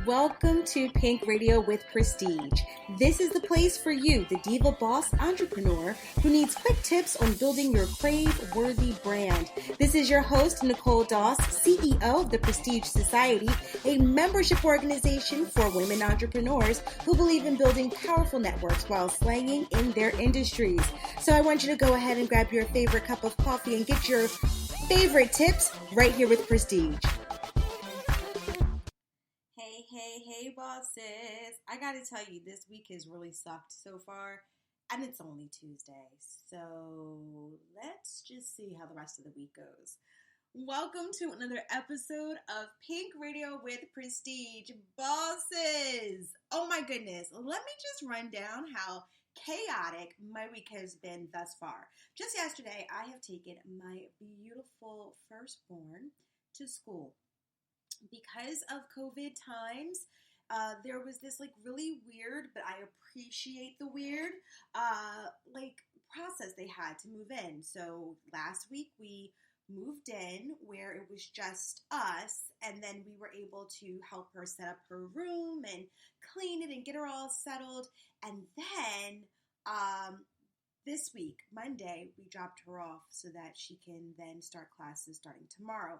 Welcome to Pink Radio with Prestige. This is the place for you, the diva boss entrepreneur who needs quick tips on building your crave-worthy brand. This is your host, Nicole Doss, CEO of the Prestige Society, a membership organization for women entrepreneurs who believe in building powerful networks while slanging in their industries. So I want you to go ahead and grab your favorite cup of coffee and get your favorite tips right here with Prestige. Hey, bosses. I gotta tell you, this week has really sucked so far, and it's only Tuesday, so let's just see how the rest of the week goes. Welcome to another episode of Pink Radio with Prestige. Bosses! Oh my goodness, let me just run down how chaotic my week has been thus far. Just yesterday, I have taken my beautiful firstborn to school. Because of COVID times, there was this really weird, but I appreciate the weird, process they had to move in. So last week we moved in where it was just us, and then we were able to help her set up her room and clean it and get her all settled. And then this week, Monday, we dropped her off so that she can then start classes starting tomorrow.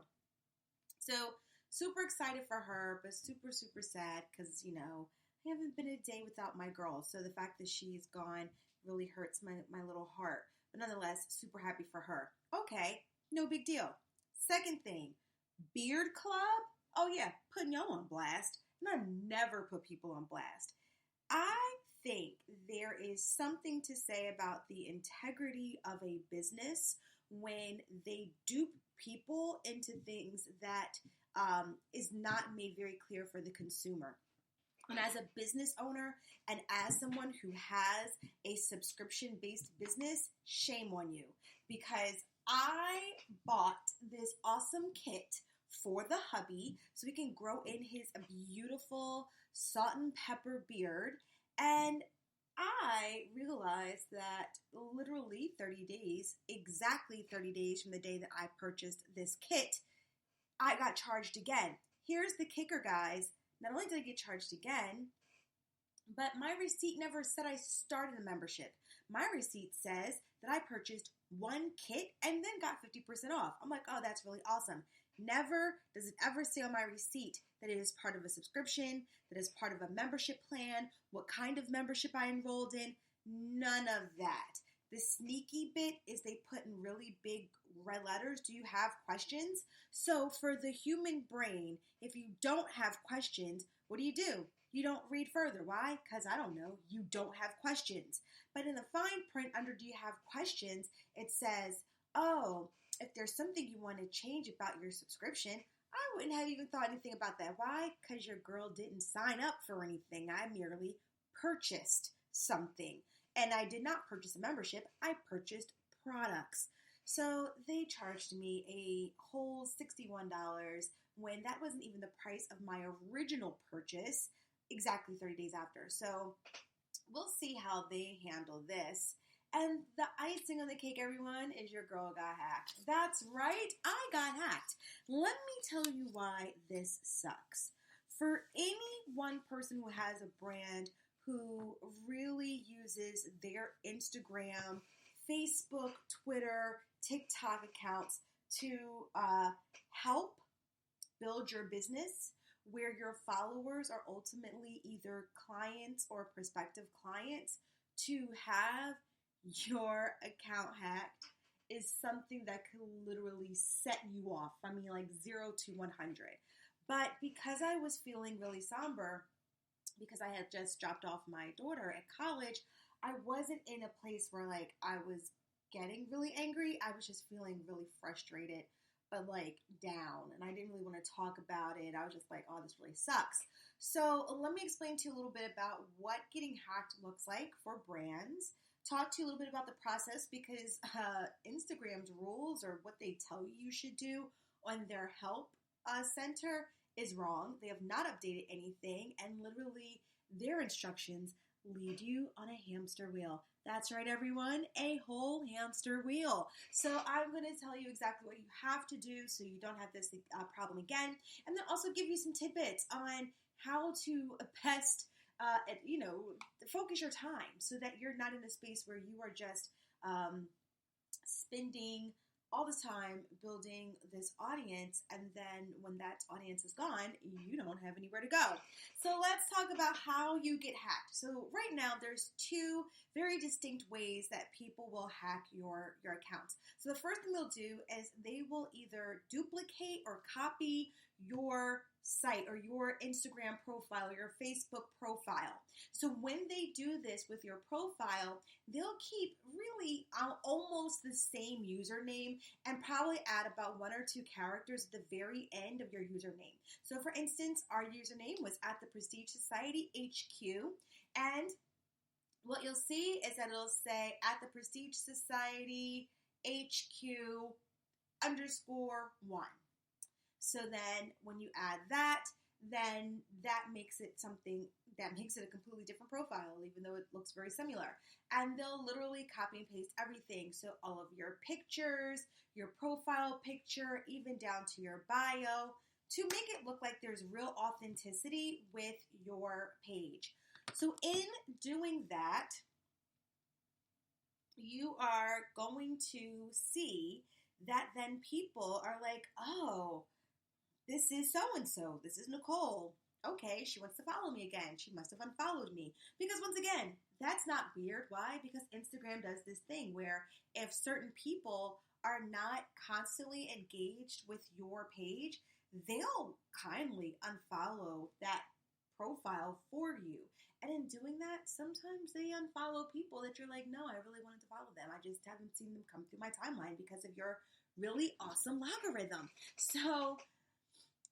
So super excited for her, but super, super sad because, I haven't been a day without my girl. So the fact that she's gone really hurts my little heart. But nonetheless, super happy for her. Okay, no big deal. Second thing, Beard Club. Oh yeah, putting y'all on blast. And I never put people on blast. I think there is something to say about the integrity of a business when they dupe people into things that is not made very clear for the consumer. And as a business owner and as someone who has a subscription-based business, shame on you. Because I bought this awesome kit for the hubby so we can grow in his beautiful salt and pepper beard. And I realized that literally 30 days, exactly 30 days from the day that I purchased this kit, I got charged again. Here's the kicker, guys. Not only did I get charged again, but my receipt never said I started a membership. My receipt says that I purchased one kit and then got 50% off. I'm like, oh, that's really awesome. Never does it ever say on my receipt that it is part of a subscription, that is part of a membership plan, what kind of membership I enrolled in. None of that. The sneaky bit is they put in really big red letters, do you have questions? So for the human brain, if you don't have questions, what do? You don't read further. Why? Because I don't know. You don't have questions. But in the fine print under do you have questions, it says, oh, if there's something you want to change about your subscription, I wouldn't have even thought anything about that. Why? Because your girl didn't sign up for anything. I merely purchased something. And I did not purchase a membership. I purchased products. So they charged me a whole $61 when that wasn't even the price of my original purchase exactly 30 days after. So we'll see how they handle this. And the icing on the cake, everyone, is your girl got hacked. That's right, I got hacked. Let me tell you why this sucks. For any one person who has a brand who really uses their Instagram, Facebook, Twitter, TikTok accounts to help build your business, where your followers are ultimately either clients or prospective clients, to have your account hacked is something that could literally set you off. I mean, 0 to 100. But because I was feeling really somber, because I had just dropped off my daughter at college, I wasn't in a place where I was getting really angry. I was just feeling really frustrated, but down, and I didn't really want to talk about it. I was just like, oh, this really sucks. So let me explain to you a little bit about what getting hacked looks like for brands. Talk to you a little bit about the process, because Instagram's rules, or what they tell you should do on their help center, is wrong. They have not updated anything, and literally their instructions lead you on a hamster wheel. That's right, everyone, a whole hamster wheel. So I'm going to tell you exactly what you have to do so you don't have this problem again, and then also give you some tidbits on how to best, focus your time so that you're not in a space where you are just spending all this time building this audience, and then when that audience is gone, you don't have anywhere to go. So let's talk about how you get hacked. So right now, there's two very distinct ways that people will hack your accounts. So the first thing they'll do is they will either duplicate or copy your site or your Instagram profile or your Facebook profile. So when they do this with your profile, they'll keep really almost the same username and probably add about 1 or 2 characters at the very end of your username. So for instance, our username was at the Prestige Society HQ, and what you'll see is that it'll say at the Prestige Society HQ _1. So then when you add that, then that makes it a completely different profile, even though it looks very similar. And they'll literally copy and paste everything. So all of your pictures, your profile picture, even down to your bio, to make it look like there's real authenticity with your page. So in doing that, you are going to see that then people are like, oh, this is so-and-so. This is Nicole. Okay, she wants to follow me again. She must have unfollowed me. Because once again, that's not weird. Why? Because Instagram does this thing where if certain people are not constantly engaged with your page, they'll kindly unfollow that profile for you. And in doing that, sometimes they unfollow people that you're like, no, I really wanted to follow them. I just haven't seen them come through my timeline because of your really awesome algorithm. So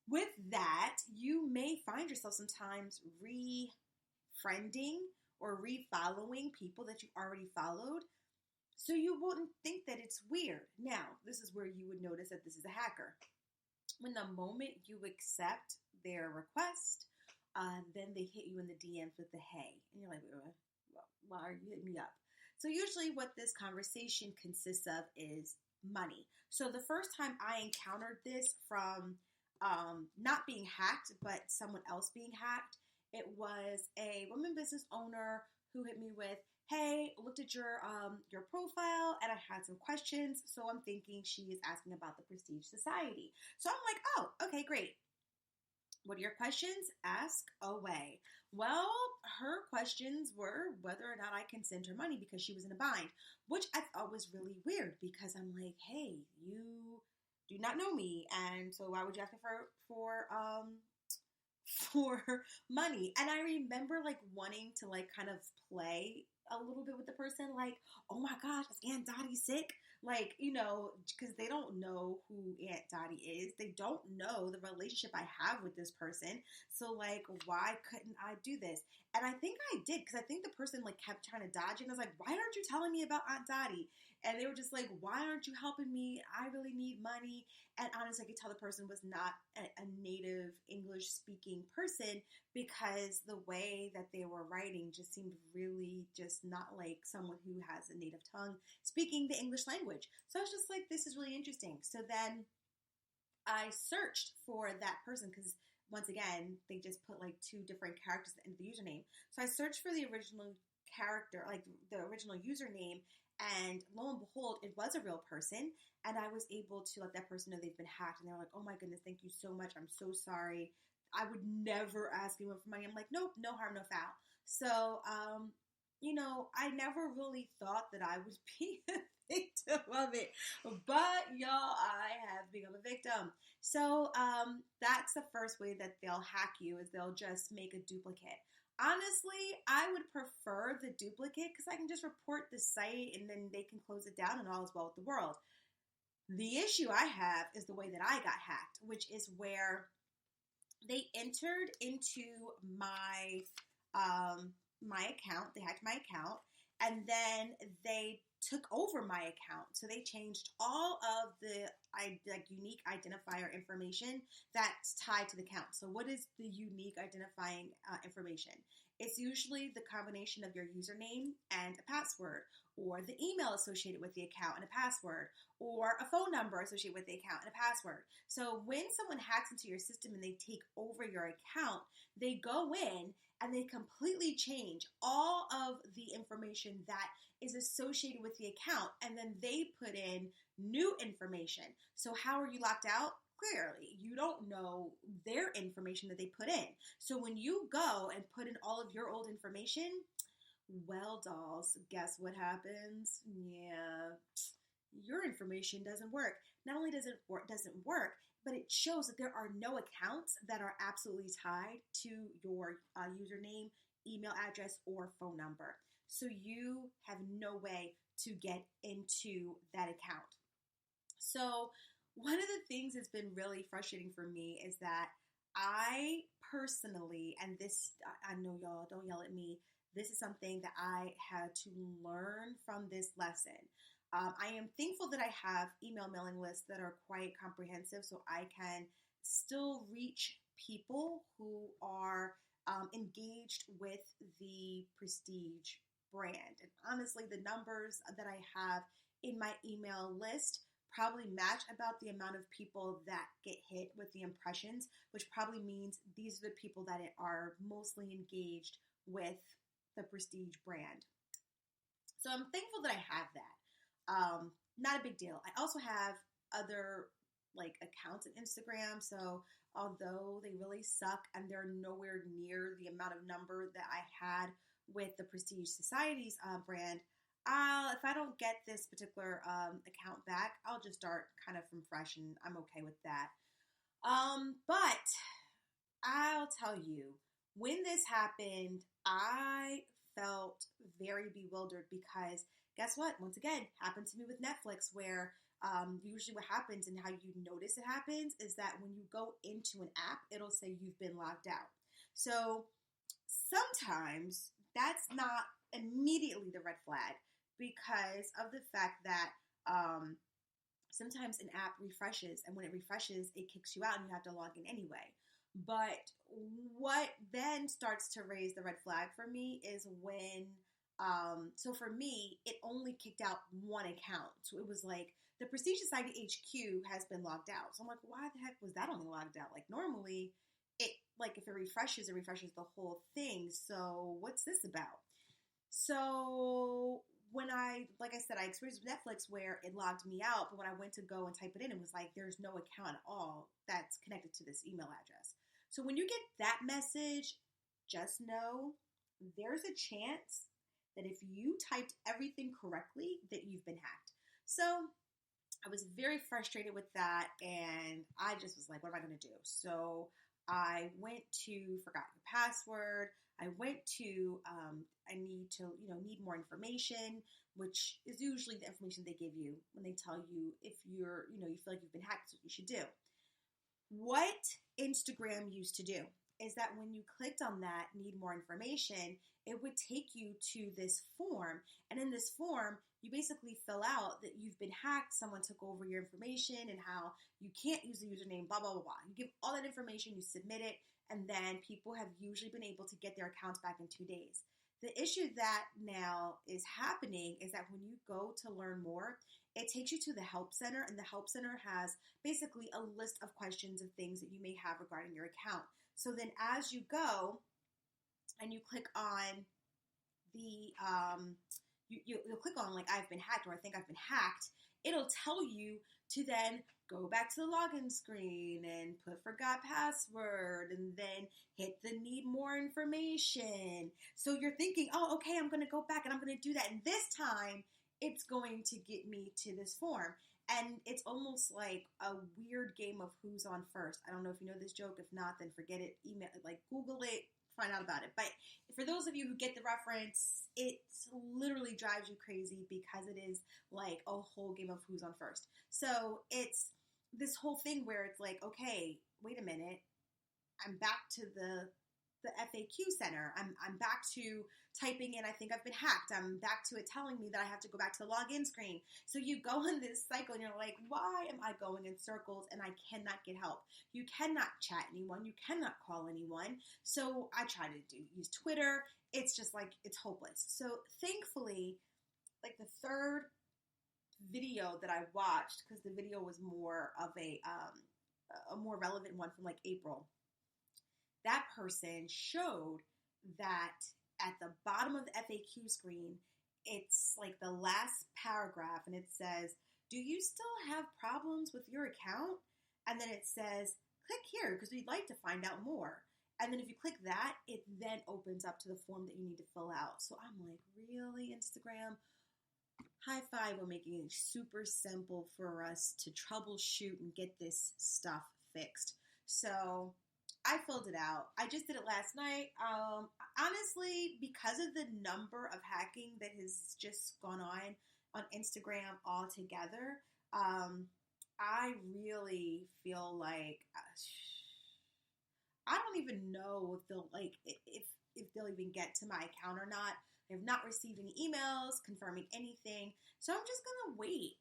with that, you may find yourself sometimes re-friending or re-following people that you already followed, so you wouldn't think that it's weird. Now, this is where you would notice that this is a hacker. When the moment you accept their request, then they hit you in the DMs with the hey. And you're like, why are you hitting me up? So usually what this conversation consists of is money. So the first time I encountered this from not being hacked, but someone else being hacked, it was a woman business owner who hit me with, hey, looked at your profile and I had some questions, so I'm thinking she is asking about the Prestige Society. So I'm like, oh, okay, great. What are your questions? Ask away. Well, her questions were whether or not I can send her money because she was in a bind, which I thought was really weird because I'm like, hey, you do not know me, and so why would you ask me for money? And I remember like wanting to like kind of play a little bit with the person, like, oh my gosh, is Aunt Dottie sick? Like, because they don't know who Aunt Dottie is. They don't know the relationship I have with this person. So like, why couldn't I do this? And I think I did, because I think the person like kept trying to dodge it. And I was like, why aren't you telling me about Aunt Dottie? And they were just like, why aren't you helping me? I really need money. And honestly, I could tell the person was not a native English speaking person because the way that they were writing just seemed really just not like someone who has a native tongue speaking the English language. So I was just like, this is really interesting. So then I searched for that person because once again, they just put like 2 different characters at the end of the username. So I searched for the original character, like the original username, and lo and behold, it was a real person, and I was able to let that person know they've been hacked, and they're like, oh my goodness, thank you so much, I'm so sorry, I would never ask anyone for money. I'm like, nope, no harm, no foul. So, I never really thought that I would be a victim of it, but y'all, I have become a victim. So, that's the first way that they'll hack you, is they'll just make a duplicate. Honestly, I would prefer the duplicate because I can just report the site and then they can close it down and all is well with the world. The issue I have is the way that I got hacked, which is where they entered into my my account. They hacked my account, and then they took over my account. So they changed all of the unique identifier information that's tied to the account. So what is the unique identifying information? It's usually the combination of your username and a password, or the email associated with the account and a password, or a phone number associated with the account and a password. So when someone hacks into your system and they take over your account, they go in and they completely change all of the information that is associated with the account, and then they put in new information. So how are you locked out? Clearly, you don't know their information that they put in. So when you go and put in all of your old information, well, dolls, guess what happens? Yeah, your information doesn't work. Not only doesn't work, but it shows that there are no accounts that are absolutely tied to your username, email address, or phone number. So you have no way to get into that account. So one of the things that's been really frustrating for me is that I personally, and this, I know y'all, don't yell at me, this is something that I had to learn from this lesson. I am thankful that I have email mailing lists that are quite comprehensive, so I can still reach people who are engaged with the Prestige brand. And honestly, the numbers that I have in my email list probably match about the amount of people that get hit with the impressions, which probably means these are the people that are mostly engaged with the Prestige brand. So I'm thankful that I have that. Not a big deal. I also have other accounts on Instagram, so although they really suck and they're nowhere near the amount of number that I had with the Prestige Society's brand, if I don't get this particular account back, I'll just start kind of from fresh, and I'm okay with that. But I'll tell you, when this happened, I felt very bewildered because guess what? Once again, happened to me with Netflix, where usually what happens and how you notice it happens is that when you go into an app, it'll say you've been logged out. So sometimes that's not immediately the red flag because of the fact that sometimes an app refreshes, and when it refreshes, it kicks you out and you have to log in anyway. But what then starts to raise the red flag for me is when so for me, it only kicked out one account. So it was like the Prestige Society HQ has been logged out. So I'm like, why the heck was that only logged out? Like normally it, if it refreshes the whole thing. So what's this about? So when I said, I experienced with Netflix where it logged me out, but when I went to go and type it in, it was like, there's no account at all that's connected to this email address. So when you get that message, just know there's a chance that if you typed everything correctly, that you've been hacked. So I was very frustrated with that, and I just was like, what am I going to do? So I went to forgot your password. I went to I need more information, which is usually the information they give you when they tell you if you're you feel like you've been hacked, that's what you should do. What Instagram used to do is that when you clicked on that need more information, it would take you to this form. And in this form, you basically fill out that you've been hacked, someone took over your information, and how you can't use the username, blah, blah, blah, blah. You give all that information, you submit it, and then people have usually been able to get their accounts back in 2 days. The issue that now is happening is that when you go to learn more, it takes you to the help center, and the help center has basically a list of questions of things that you may have regarding your account. So then as you go and you click on the, you'll click on I've been hacked, or I think I've been hacked, it'll tell you to then go back to the login screen and put forgot password and then hit the need more information. So you're thinking, oh, okay, I'm going to go back and I'm going to do that. And this time it's going to get me to this form. And it's almost like a weird game of who's on first. I don't know if you know this joke. If not, then forget it. Email, Google it, find out about it. But for those of you who get the reference, it literally drives you crazy because it is like a whole game of who's on first. So it's this whole thing where it's like, okay, wait a minute. I'm back to the the FAQ center. I'm back to typing in, I think I've been hacked. I'm back to it telling me that I have to go back to the login screen. So you go in this cycle and you're like, why am I going in circles and I cannot get help? You cannot chat anyone. You cannot call anyone. So I try to use Twitter. It's just like, it's hopeless. So thankfully, like the third video that I watched, because the video was more of a more relevant one from like April, that person showed that at the bottom of the FAQ screen, it's like the last paragraph and it says, do you still have problems with your account? And then it says, click here because we'd like to find out more. And then if you click that, it then opens up to the form that you need to fill out. So I'm like, really, Instagram? High five on making it super simple for us to troubleshoot and get this stuff fixed. So I filled it out. I just did it last night. Honestly, because of the number of hacking that has just gone on Instagram altogether, I really feel like I don't even know if they'll if they'll even get to my account or not. I have not received any emails confirming anything, so I'm just gonna wait.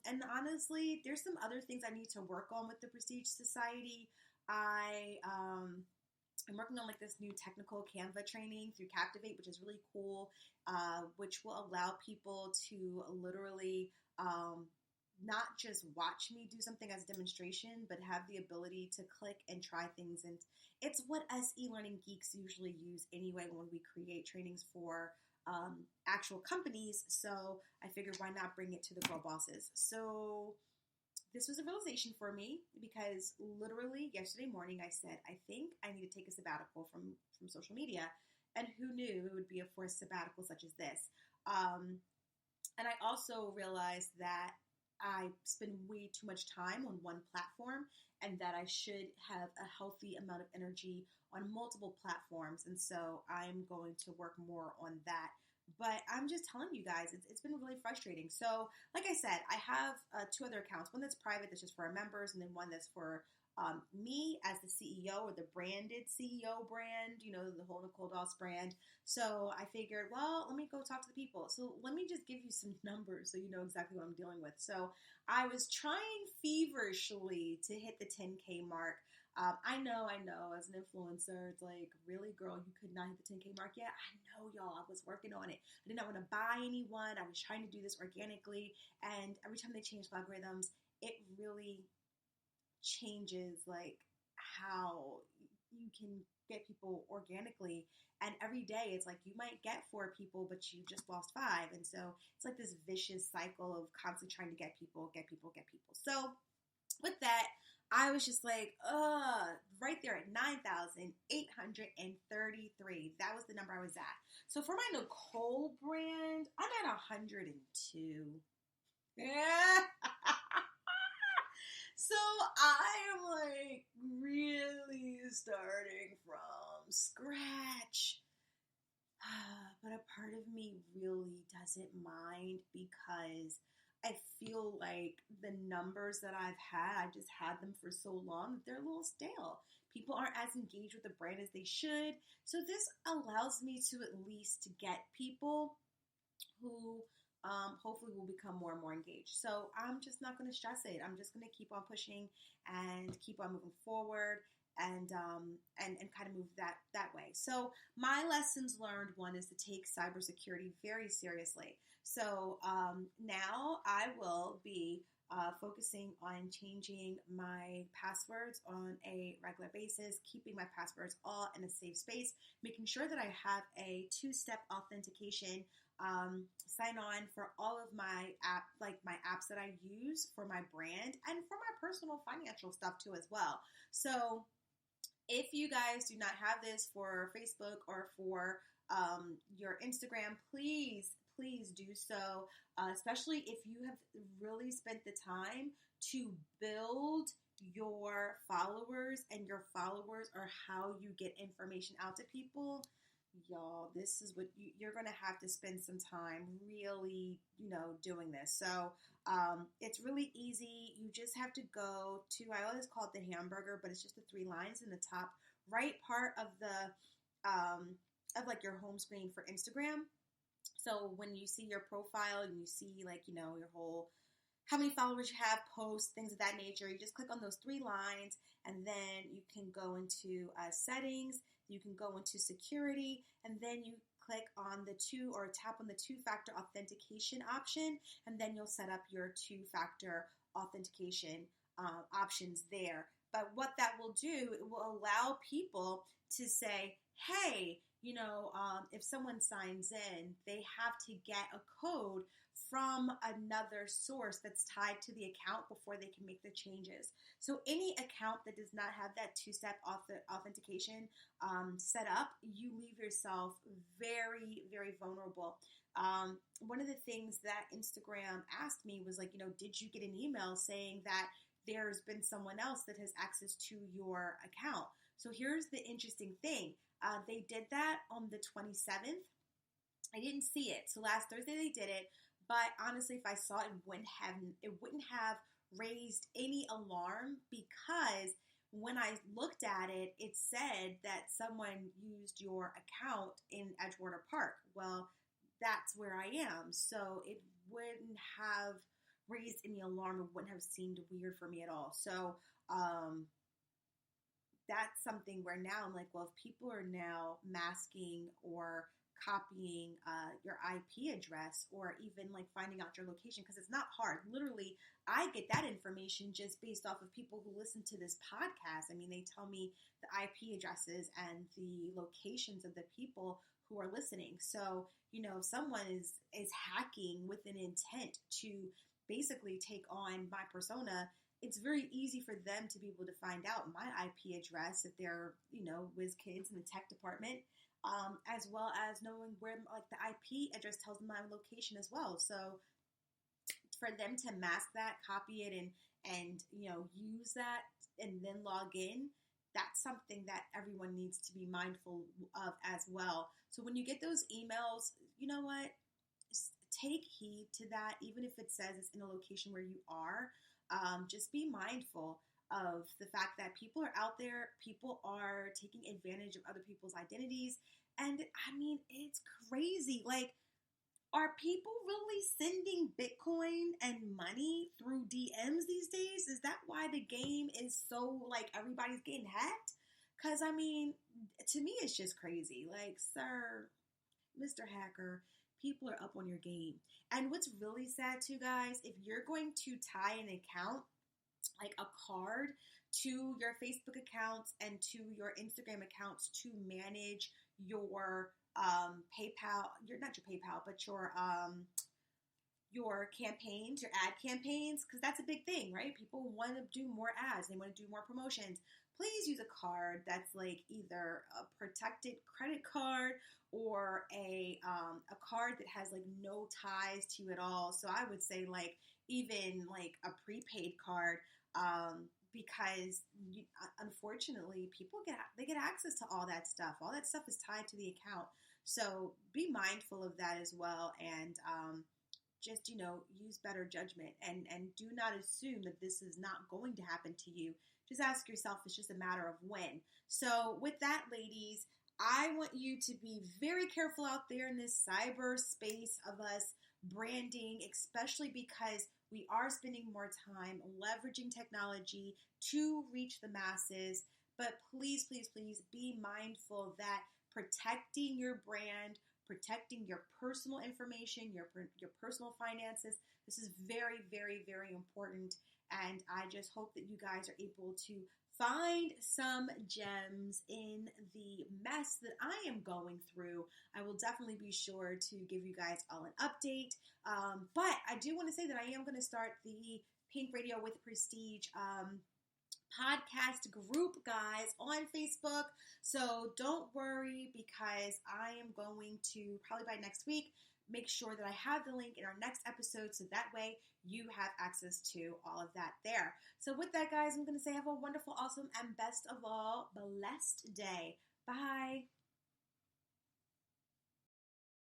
And honestly, there's some other things I need to work on with the Prestige Society. I'm working on like this new technical Canva training through Captivate, which is really cool, which will allow people to literally not just watch me do something as a demonstration, but have the ability to click and try things. And it's what us e-learning geeks usually use anyway when we create trainings for actual companies. So I figured, why not bring it to the girl bosses? So this was a realization for me because literally yesterday morning I said, I think I need to take a sabbatical from social media. And who knew it would be a forced sabbatical such as this? And I also realized that I spend way too much time on one platform and that I should have a healthy amount of energy on multiple platforms. And so I'm going to work more on that. But I'm just telling you guys, it's been really frustrating. So like I said, I have two other accounts. One that's private, that's just for our members, and then one that's for me as the CEO, or the branded CEO brand, you know, the whole Nicole Doss brand. So I figured, well, let me go talk to the people. So let me just give you some numbers so you know exactly what I'm dealing with. So I was trying feverishly to hit the 10K mark. I know, as an influencer, it's like, really, girl, you could not hit the 10K mark yet? I know, y'all, I was working on it. I did not want to buy anyone. I was trying to do this organically. And every time they change algorithms, it really changes like how you can get people organically. And every day it's like you might get 4 people, but you just lost 5. And so it's like this vicious cycle of constantly trying to get people. So with that, I was just like, right there at 9,833. That was the number I was at. So for my Nicole brand, I'm at 102. Yeah. So I am like really starting from scratch. But a part of me really doesn't mind because I feel like the numbers that I've just had them for so long, that they're a little stale. People aren't as engaged with the brand as they should. So this allows me to at least get people who hopefully will become more and more engaged. So I'm just not going to stress it. I'm just going to keep on pushing and keep on moving forward and kind of move that way. So my lessons learned, one is to take cybersecurity very seriously. So now I will be focusing on changing my passwords on a regular basis, keeping my passwords all in a safe space, making sure that I have a 2-step authentication sign on for all of my apps that I use for my brand and for my personal financial stuff too as well. So if you guys do not have this for Facebook or for your Instagram, please do so, especially if you have really spent the time to build your followers and your followers are how you get information out to people. Y'all, this is what you're going to have to spend some time really, doing this. So it's really easy. You just have to go to, I always call it the hamburger, but it's just the three lines in the top right part of of like your home screen for Instagram. So when you see your profile and you see like, your whole, how many followers you have, posts, things of that nature, you just click on those three lines and then you can go into settings, you can go into security, and then you click on the tap on the two-factor authentication option, and then you'll set up your two-factor authentication options there. But what that will do, it will allow people to say, hey, if someone signs in, they have to get a code from another source that's tied to the account before they can make the changes. So any account that does not have that two-step authentication set up, you leave yourself very, very vulnerable. One of the things that Instagram asked me was like, did you get an email saying that there's been someone else that has access to your account? So here's the interesting thing. They did that on the 27th. I didn't see it. So last Thursday they did it. But honestly, if I saw it, it wouldn't have raised any alarm, because when I looked at it, it said that someone used your account in Edgewater Park. Well, that's where I am. So it wouldn't have raised any alarm. It wouldn't have seemed weird for me at all. So that's something where now I'm like, well, if people are now masking or copying your IP address, or even like finding out your location, because it's not hard. Literally, I get that information just based off of people who listen to this podcast. I mean, they tell me the IP addresses and the locations of the people who are listening. So, someone is hacking with an intent to basically take on my persona. It's very easy for them to be able to find out my IP address if they're, whiz kids in the tech department. As well as knowing where, like, the IP address tells them my location as well. So for them to mask that, copy it, and use that and then log in, that's something that everyone needs to be mindful of as well. So when you get those emails, you know what? Take heed to that, even if it says it's in a location where you are. Just be mindful of the fact that people are out there, people are taking advantage of other people's identities. And I mean, it's crazy. Like, are people really sending Bitcoin and money through DMs these days? Is that why the game is so, like, everybody's getting hacked? Because, I mean, to me, it's just crazy. Like, sir, Mr. Hacker, people are up on your game. And what's really sad too, guys, if you're going to tie an account, like a card, to your Facebook accounts and to your Instagram accounts to manage your PayPal, not your PayPal, but your campaigns, your ad campaigns, because that's a big thing, right? People want to do more ads, they want to do more promotions. Please use a card that's like either a protected credit card or a card that has like no ties to you at all. So I would say like even like a prepaid card, because unfortunately people get access to all that stuff. All that stuff is tied to the account. So be mindful of that as well, and just use better judgment, and do not assume that this is not going to happen to you. Just ask yourself, it's just a matter of when. So with that, ladies, I want you to be very careful out there in this cyber space of us branding, especially because we are spending more time leveraging technology to reach the masses. But please, please, please be mindful that protecting your brand, protecting your personal information, your personal finances, this is very, very, very important. And I just hope that you guys are able to find some gems in the mess that I am going through. I will definitely be sure to give you guys all an update. But I do want to say that I am going to start the Pink Radio with Prestige podcast group, guys, on Facebook. So don't worry, because I am going to, probably by next week, make sure that I have the link in our next episode, so that way you have access to all of that there. So with that, guys, I'm going to say have a wonderful, awesome, and best of all, blessed day. Bye.